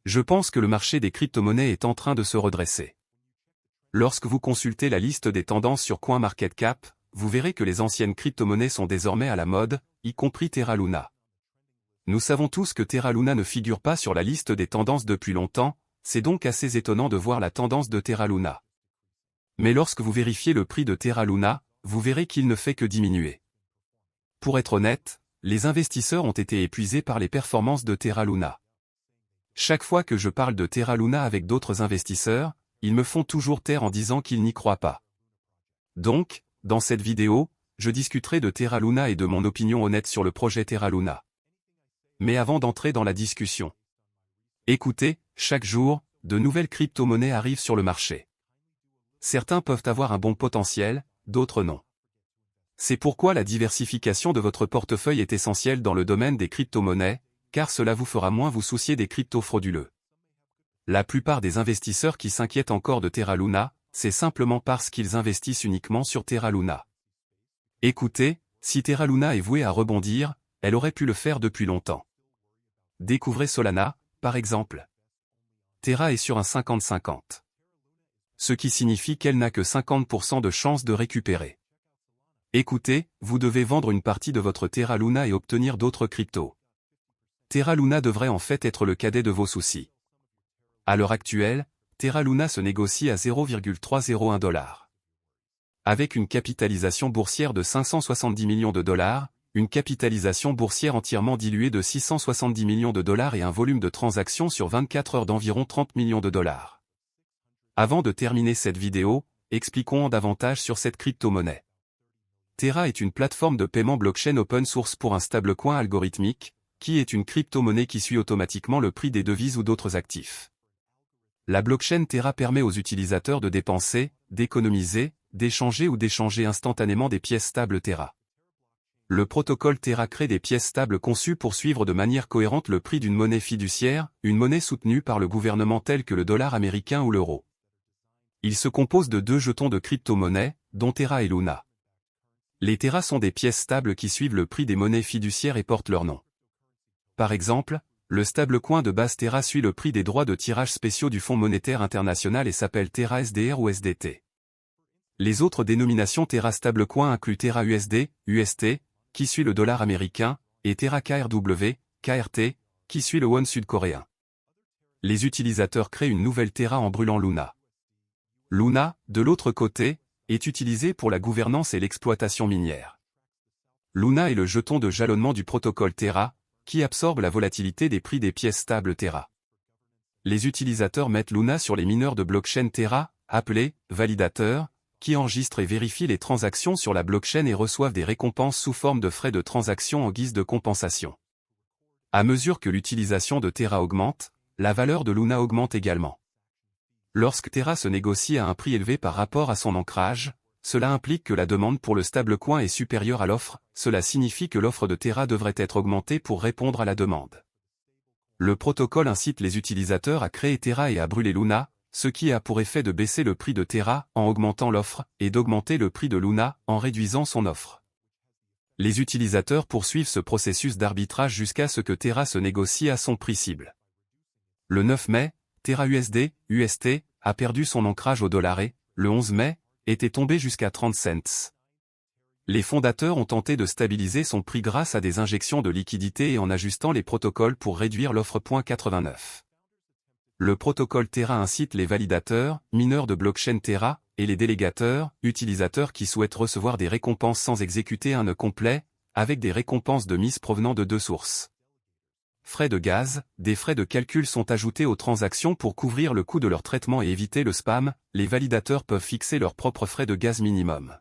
Je pense que le marché des crypto-monnaies est en train de se redresser. Lorsque vous consultez la liste des tendances sur CoinMarketCap, vous verrez que les anciennes crypto-monnaies sont désormais à la mode, y compris Terra Luna. Nous savons tous que Terra Luna ne figure pas sur la liste des tendances depuis longtemps, c'est donc assez étonnant de voir la tendance de Terra Luna. Mais lorsque vous vérifiez le prix de Terra Luna, vous verrez qu'il ne fait que diminuer. Pour être honnête, les investisseurs ont été épuisés par les performances de Terra Luna. Chaque fois que je parle de Terra Luna avec d'autres investisseurs, ils me font toujours taire en disant qu'ils n'y croient pas. Donc, dans cette vidéo, je discuterai de Terra Luna et de mon opinion honnête sur le projet Terra Luna. Mais avant d'entrer dans la discussion, écoutez, chaque jour, de nouvelles crypto-monnaies arrivent sur le marché. Certains peuvent avoir un bon potentiel, d'autres non. C'est pourquoi la diversification de votre portefeuille est essentielle dans le domaine des crypto-monnaies, car cela vous fera moins vous soucier des cryptos frauduleux. La plupart des investisseurs qui s'inquiètent encore de Terra Luna, c'est simplement parce qu'ils investissent uniquement sur Terra Luna. Écoutez, si Terra Luna est vouée à rebondir, elle aurait pu le faire depuis longtemps. Découvrez Solana, par exemple. Terra est sur un 50-50. Ce qui signifie qu'elle n'a que 50% de chance de récupérer. Écoutez, vous devez vendre une partie de votre Terra Luna et obtenir d'autres cryptos. Terra Luna devrait en fait être le cadet de vos soucis. À l'heure actuelle, Terra Luna se négocie à 0,301 $. Avec une capitalisation boursière de 570 millions de dollars, une capitalisation boursière entièrement diluée de 670 millions de dollars et un volume de transactions sur 24 heures d'environ 30 millions de dollars. Avant de terminer cette vidéo, expliquons davantage sur cette crypto-monnaie. Terra est une plateforme de paiement blockchain open source pour un stablecoin algorithmique, qui est une crypto-monnaie qui suit automatiquement le prix des devises ou d'autres actifs. La blockchain Terra permet aux utilisateurs de dépenser, d'économiser, d'échanger ou d'échanger instantanément des pièces stables Terra. Le protocole Terra crée des pièces stables conçues pour suivre de manière cohérente le prix d'une monnaie fiduciaire, une monnaie soutenue par le gouvernement telle que le dollar américain ou l'euro. Il se compose de deux jetons de crypto-monnaies, dont Terra et Luna. Les Terra sont des pièces stables qui suivent le prix des monnaies fiduciaires et portent leur nom. Par exemple, le stablecoin de base Terra suit le prix des droits de tirage spéciaux du Fonds monétaire international et s'appelle Terra SDR ou SDT. Les autres dénominations Terra stablecoin incluent Terra USD, UST, qui suit le dollar américain, et Terra KRW, KRT, qui suit le won sud-coréen. Les utilisateurs créent une nouvelle Terra en brûlant Luna. Luna, de l'autre côté, est utilisée pour la gouvernance et l'exploitation minière. Luna est le jeton de jalonnement du protocole Terra, qui absorbe la volatilité des prix des pièces stables Terra. Les utilisateurs mettent Luna sur les mineurs de blockchain Terra, appelés validateurs, qui enregistrent et vérifient les transactions sur la blockchain et reçoivent des récompenses sous forme de frais de transaction en guise de compensation. À mesure que l'utilisation de Terra augmente, la valeur de Luna augmente également. Lorsque Terra se négocie à un prix élevé par rapport à son ancrage, cela implique que la demande pour le stablecoin est supérieure à l'offre, cela signifie que l'offre de Terra devrait être augmentée pour répondre à la demande. Le protocole incite les utilisateurs à créer Terra et à brûler Luna, ce qui a pour effet de baisser le prix de Terra en augmentant l'offre, et d'augmenter le prix de Luna en réduisant son offre. Les utilisateurs poursuivent ce processus d'arbitrage jusqu'à ce que Terra se négocie à son prix cible. Le 9 mai, Terra USD, UST, a perdu son ancrage au dollar et, le 11 mai, était tombé jusqu'à 30 cents. Les fondateurs ont tenté de stabiliser son prix grâce à des injections de liquidités et en ajustant les protocoles pour réduire l'offre. 89. Le protocole Terra incite les validateurs, mineurs de blockchain Terra, et les délégateurs, utilisateurs qui souhaitent recevoir des récompenses sans exécuter un nœud complet, avec des récompenses de mise provenant de deux sources. Frais de gaz, des frais de calcul sont ajoutés aux transactions pour couvrir le coût de leur traitement et éviter le spam, les validateurs peuvent fixer leurs propres frais de gaz minimum.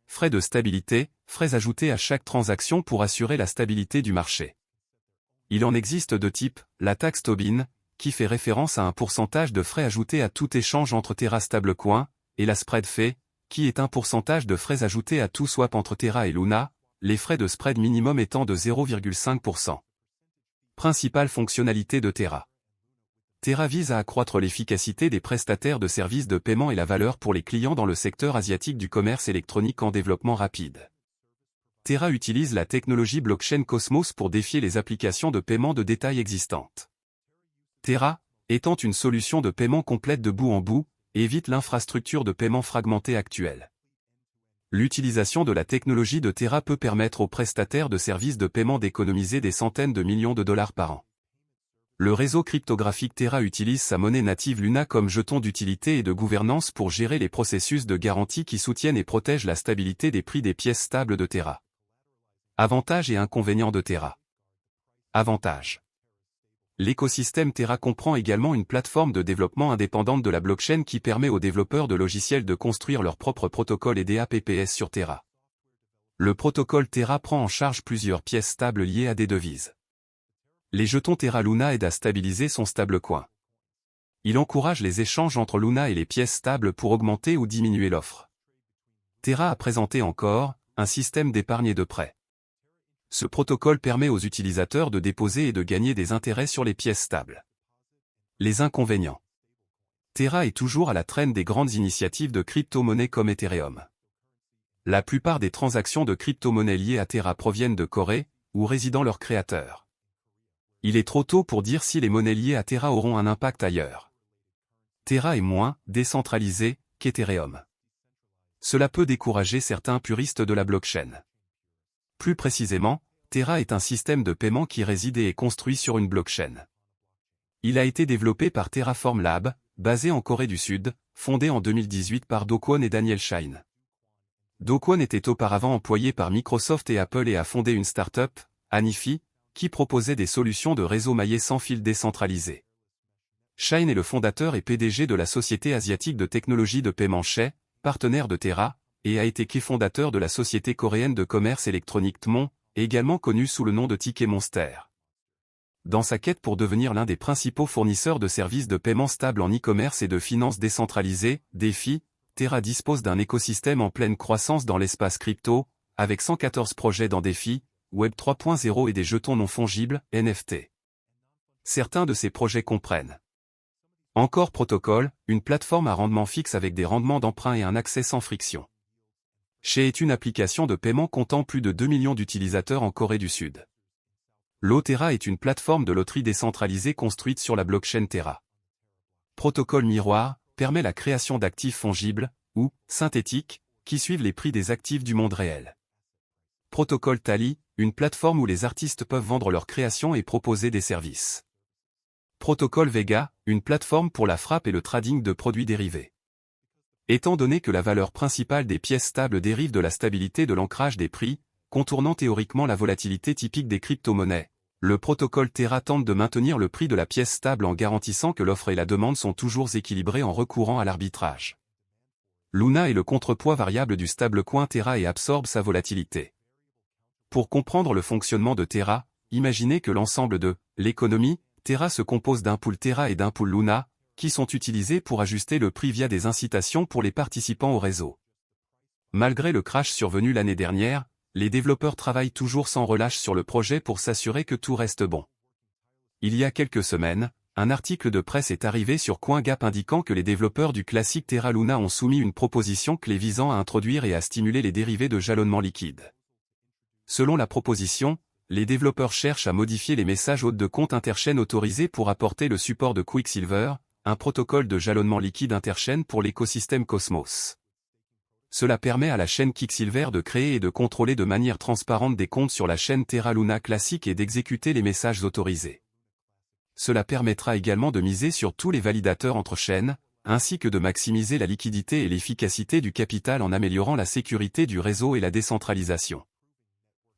Frais de stabilité, frais ajoutés à chaque transaction pour assurer la stabilité du marché. Il en existe deux types, la taxe Tobin, qui fait référence à un pourcentage de frais ajoutés à tout échange entre Terra stablecoin, et la spread fee, qui est un pourcentage de frais ajoutés à tout swap entre Terra et Luna, les frais de spread minimum étant de 0,5%. Principale fonctionnalité de Terra. Terra vise à accroître l'efficacité des prestataires de services de paiement et la valeur pour les clients dans le secteur asiatique du commerce électronique en développement rapide. Terra utilise la technologie blockchain Cosmos pour défier les applications de paiement de détail existantes. Terra, étant une solution de paiement complète de bout en bout, évite l'infrastructure de paiement fragmentée actuelle. L'utilisation de la technologie de Terra peut permettre aux prestataires de services de paiement d'économiser des centaines de millions de dollars par an. Le réseau cryptographique Terra utilise sa monnaie native Luna comme jeton d'utilité et de gouvernance pour gérer les processus de garantie qui soutiennent et protègent la stabilité des prix des pièces stables de Terra. Avantages et inconvénients de Terra. Avantages. L'écosystème Terra comprend également une plateforme de développement indépendante de la blockchain qui permet aux développeurs de logiciels de construire leur propre protocole et DApps sur Terra. Le protocole Terra prend en charge plusieurs pièces stables liées à des devises. Les jetons Terra Luna aident à stabiliser son stablecoin. Il encourage les échanges entre Luna et les pièces stables pour augmenter ou diminuer l'offre. Terra a présenté encore un système d'épargne et de prêt. Ce protocole permet aux utilisateurs de déposer et de gagner des intérêts sur les pièces stables. Les inconvénients. Terra est toujours à la traîne des grandes initiatives de crypto-monnaies comme Ethereum. La plupart des transactions de crypto-monnaies liées à Terra proviennent de Corée, où résident leurs créateurs. Il est trop tôt pour dire si les monnaies liées à Terra auront un impact ailleurs. Terra est moins décentralisé qu'Ethereum. Cela peut décourager certains puristes de la blockchain. Plus précisément, Terra est un système de paiement qui réside et est construit sur une blockchain. Il a été développé par Terraform Lab, basé en Corée du Sud, fondé en 2018 par Do Kwon et Daniel Shine. Do Kwon était auparavant employé par Microsoft et Apple et a fondé une start-up, Anifi, qui proposait des solutions de réseau maillé sans fil décentralisé. Shine est le fondateur et PDG de la société asiatique de technologie de paiement Shay, partenaire de Terra, et a été fondateur de la société coréenne de commerce électronique Tmon, également connue sous le nom de Ticket Monster. Dans sa quête pour devenir l'un des principaux fournisseurs de services de paiement stable en e-commerce et de finances décentralisées, DeFi, Terra dispose d'un écosystème en pleine croissance dans l'espace crypto, avec 114 projets dans DeFi, Web 3.0 et des jetons non fongibles, NFT. Certains de ces projets comprennent Encore Protocol, une plateforme à rendement fixe avec des rendements d'emprunt et un accès sans friction. Shay est une application de paiement comptant plus de 2 millions d'utilisateurs en Corée du Sud. Terra est une plateforme de loterie décentralisée construite sur la blockchain Terra. Protocole Miroir permet la création d'actifs fongibles, ou synthétiques, qui suivent les prix des actifs du monde réel. Protocole Tally, une plateforme où les artistes peuvent vendre leurs créations et proposer des services. Protocole Vega, une plateforme pour la frappe et le trading de produits dérivés. Étant donné que la valeur principale des pièces stables dérive de la stabilité de l'ancrage des prix, contournant théoriquement la volatilité typique des crypto-monnaies, le protocole Terra tente de maintenir le prix de la pièce stable en garantissant que l'offre et la demande sont toujours équilibrées en recourant à l'arbitrage. Luna est le contrepoids variable du stablecoin Terra et absorbe sa volatilité. Pour comprendre le fonctionnement de Terra, imaginez que l'ensemble de l'économie Terra se compose d'un pool Terra et d'un pool Luna, qui sont utilisés pour ajuster le prix via des incitations pour les participants au réseau. Malgré le crash survenu l'année dernière, les développeurs travaillent toujours sans relâche sur le projet pour s'assurer que tout reste bon. Il y a quelques semaines, un article de presse est arrivé sur CoinGap indiquant que les développeurs du classique Terra Luna ont soumis une proposition clé visant à introduire et à stimuler les dérivés de jalonnement liquide. Selon la proposition, les développeurs cherchent à modifier les messages hôtes de compte interchaîne autorisés pour apporter le support de Quicksilver, un protocole de jalonnement liquide interchaîne pour l'écosystème Cosmos. Cela permet à la chaîne Quicksilver de créer et de contrôler de manière transparente des comptes sur la chaîne Terra Luna classique et d'exécuter les messages autorisés. Cela permettra également de miser sur tous les validateurs entre chaînes, ainsi que de maximiser la liquidité et l'efficacité du capital en améliorant la sécurité du réseau et la décentralisation.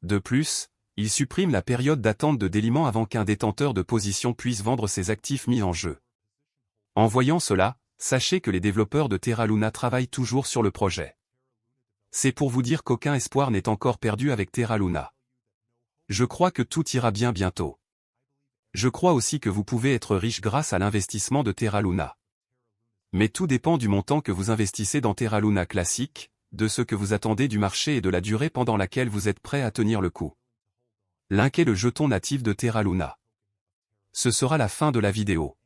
De plus, il supprime la période d'attente de déliement avant qu'un détenteur de position puisse vendre ses actifs mis en jeu. En voyant cela, sachez que les développeurs de Terra Luna travaillent toujours sur le projet. C'est pour vous dire qu'aucun espoir n'est encore perdu avec Terra Luna. Je crois que tout ira bien bientôt. Je crois aussi que vous pouvez être riche grâce à l'investissement de Terra Luna. Mais tout dépend du montant que vous investissez dans Terra Luna classique, de ce que vous attendez du marché et de la durée pendant laquelle vous êtes prêt à tenir le coup. Link est le jeton natif de Terra Luna. Ce sera la fin de la vidéo.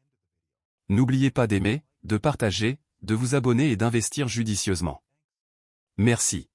N'oubliez pas d'aimer, de partager, de vous abonner et d'investir judicieusement. Merci.